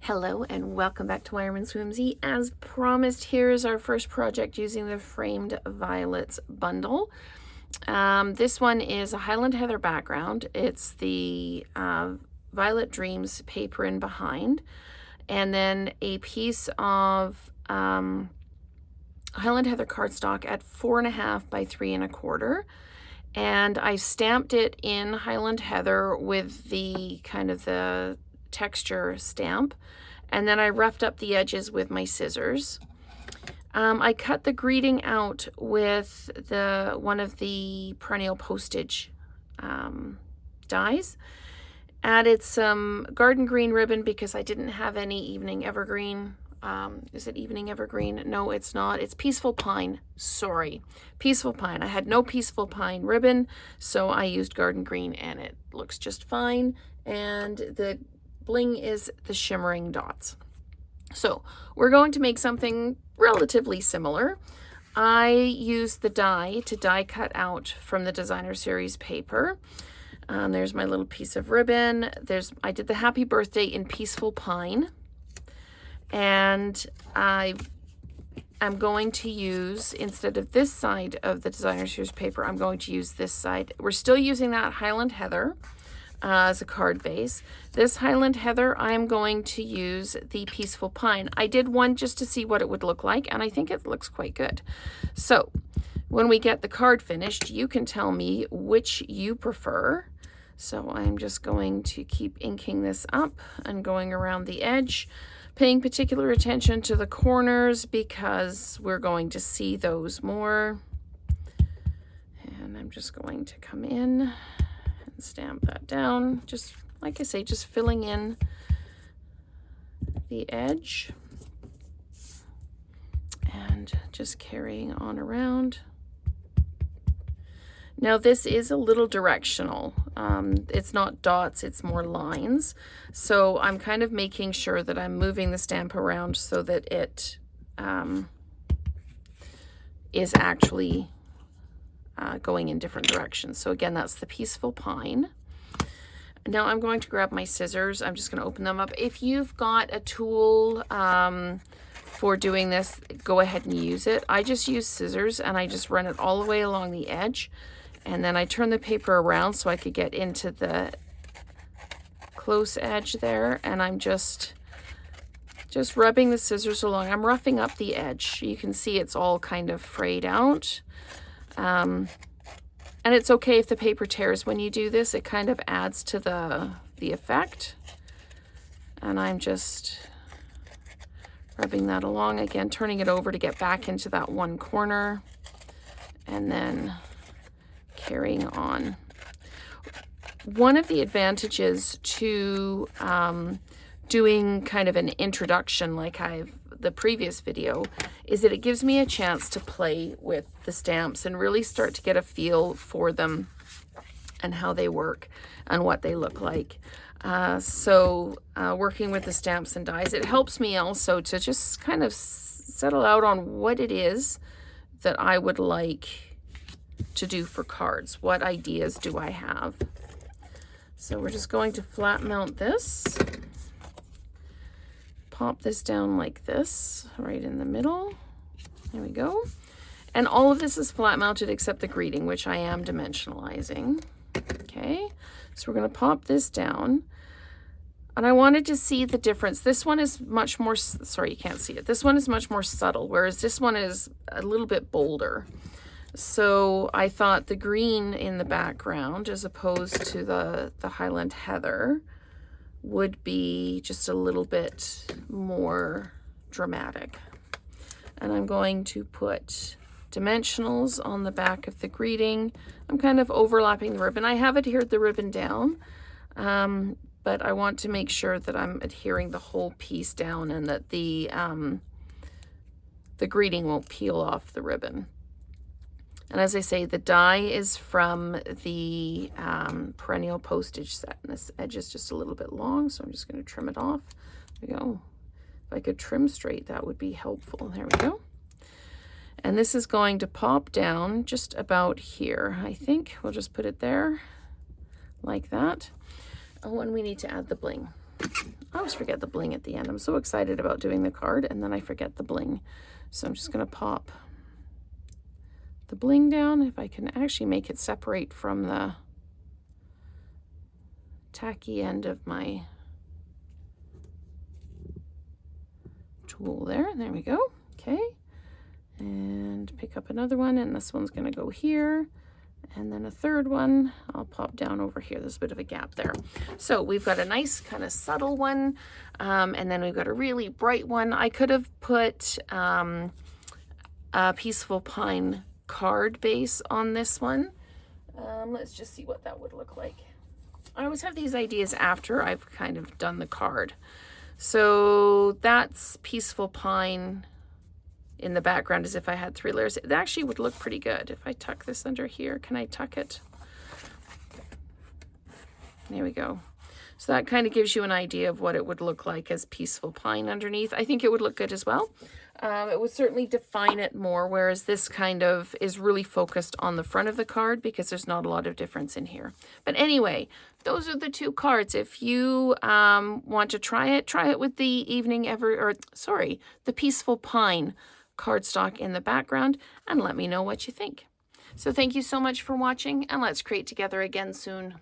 Hello and welcome back to Wireman's Whimsy. As promised, here is our first project using the Framed Violets bundle. This one is a Highland Heather background. It's the Violet Dreams paper in behind, and then a piece of Highland Heather cardstock at 4.5 by 3.25. And I stamped it in Highland Heather with the kind of the texture stamp, and then I roughed up the edges with my scissors. I cut the greeting out with one of the perennial postage dies. Added some garden green ribbon because I didn't have any evening evergreen. Is it evening evergreen? No, it's not. It's peaceful pine. Sorry, peaceful pine. I had no peaceful pine ribbon, so I used garden green, and it looks just fine. And the bling is the shimmering dots. So we're going to make something relatively similar. I used the die to die cut out from the designer series paper. There's my little piece of ribbon. I did the happy birthday in peaceful pine, and I'm going to use, instead of this side of the designer series paper, I'm going to use this side. We're still using that Highland Heather as a card base. This Highland Heather, I'm going to use the peaceful pine. I did one just to see what it would look like, and I think it looks quite good. So when we get the card finished, you can tell me which you prefer. So I'm just going to keep inking this up and going around the edge, paying particular attention to the corners because we're going to see those more. And I'm just going to come in, stamp that down, just like I say, just filling in the edge and just carrying on around. Now this is a little directional. It's not dots, it's more lines. So I'm kind of making sure that I'm moving the stamp around so that it is actually going in different directions. So again, that's the peaceful pine. Now I'm going to grab my scissors. I'm just going to open them up. If you've got a tool for doing this, go ahead and use it. I just use scissors, and I just run it all the way along the edge, and then I turn the paper around so I could get into the close edge there, and I'm just rubbing the scissors along. I'm roughing up the edge. You can see it's all kind of frayed out. And it's okay if the paper tears when you do this. It kind of adds to the effect. And I'm just rubbing that along again, turning it over to get back into that one corner, and then carrying on. One of the advantages to doing kind of an introduction like the previous video is that it gives me a chance to play with the stamps and really start to get a feel for them and how they work and what they look like. Working with the stamps and dies, it helps me also to just kind of settle out on what it is that I would like to do for cards. What ideas do I have? So we're just going to flat mount this. Pop this down like this, right in the middle. There we go. And all of this is flat mounted except the greeting, which I am dimensionalizing. Okay, so we're going to pop this down. And I wanted to see the difference. This one is much more, sorry, you can't see it. This one is much more subtle, whereas this one is a little bit bolder. So I thought the green in the background, as opposed to the Highland Heather, would be just a little bit more dramatic. And I'm going to put dimensionals on the back of the greeting. I'm kind of overlapping the ribbon. I have adhered the ribbon down, but I want to make sure that I'm adhering the whole piece down and that the greeting won't peel off the ribbon. And as I say, the die is from the perennial postage set. And this edge is just a little bit long, so I'm just going to trim it off. There we go. If I could trim straight, that would be helpful. There we go. And this is going to pop down just about here. I think we'll just put it there like that. Oh, and we need to add the bling. I always forget the bling at the end. I'm so excited about doing the card, and then I forget the bling. So I'm just going to pop the bling down. If I can actually make it separate from the tacky end of my tool there. There we go. Okay. And pick up another one, and this one's going to go here. And then a third one, I'll pop down over here. There's a bit of a gap there. So we've got a nice kind of subtle one, and then we've got a really bright one. I could have put a Peaceful Pine card base on this one. Let's just see what that would look like. I always have these ideas after I've kind of done the card. So that's Peaceful Pine in the background as if I had 3 layers. It actually would look pretty good if I tuck this under here. Can I tuck it? There we go. So that kind of gives you an idea of what it would look like as Peaceful Pine underneath. I think it would look good as well. It would certainly define it more, whereas this kind of is really focused on the front of the card because there's not a lot of difference in here. But anyway, those are the 2 cards. If you want to try it with the the Peaceful Pine cardstock in the background, and let me know what you think. So thank you so much for watching, and let's create together again soon.